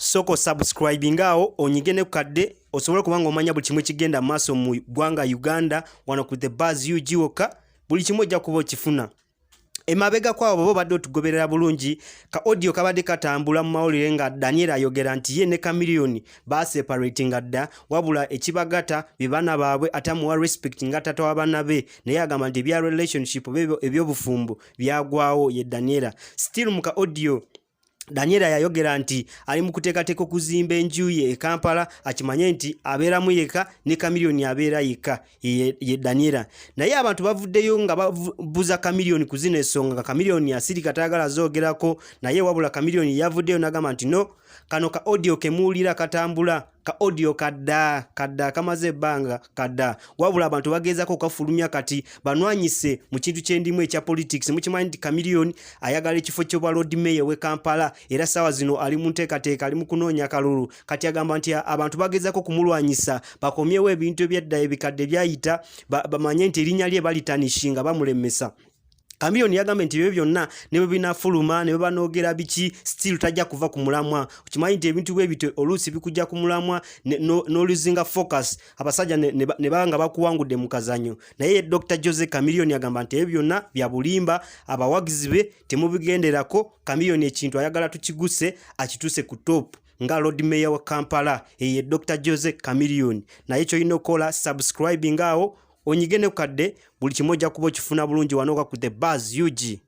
Soko subscribing awo onyigene kukadde osobola kubanga omanya buli kimwe kigenda maaso mu ggwanga Uganda wano ku the buzz UGOka buli kimwe ojja kuba okifuna. Emabega kwabo bo badde otugoberera bulungi ka audio kabadde katambula mu mawulire nga Daniel ayogera nti ye ne Chameleon separating adda wabula ekibagata bibana baabwe atamuwa respect nga tata wabana be naye agamba nti bya relationship ebyobufumbo byagwawo ye Daniel. Still mu ka audio Daniel yayogera nti ali mu kuteekateeka okuzimba enju ye e Kampala akimanye nti abeeramu yeka ne Chameleon abeera yeka ye Daniel. Naye abantu bavuddeyo nga babuza Chameleon ku zino ensonga nga Chameleon asirika tayagala zoogerako naye wabula Chameleon yavuddeyo n'agamba nti no kano ka audio kemuwulira katambula ka audio kadda kamaze ebbanga kadda wabula abantu bagezaako okafulumya kati banwanyise mu kintu ky'endimu ekya politics mukimanyi nti Chameleon ayagala ekifo ky'obwa Lord Mayor w'e Kampala era sawa zino ali mu nteekateeka ali mu kunoonya kalulu kati agamba nti abantu bagezaako kumulwanyisa bakomyewo ebintu ebyedda ebikadde byayita bamanye nti erinnya lye balitanishinga bamulemesa. Chameleon yagamba nti byo byonna ne bwe binafuluma ne banoogera biki still tajja kuva ku mulamwa. Ukimanyi nti ebintu bwe bito oluusi bikujja ku mulamwa no losing focus abasajja ne banga bakuwangudde mu kazanyo. Naye Dr. Jose Chameleon yagamba nti ebyo byonna bya bulimba abawagizi be temubigenderako. Chameleon ekintu ayagala tukiguse akituse ku top nga Lord Mayor wa Kampala ye Dr. Jose Chameleon. Naye kyolina okola subscribing awo onyigene kukadde buli kimoja kuba okifuna bulungi wanoka ku the buzz UG.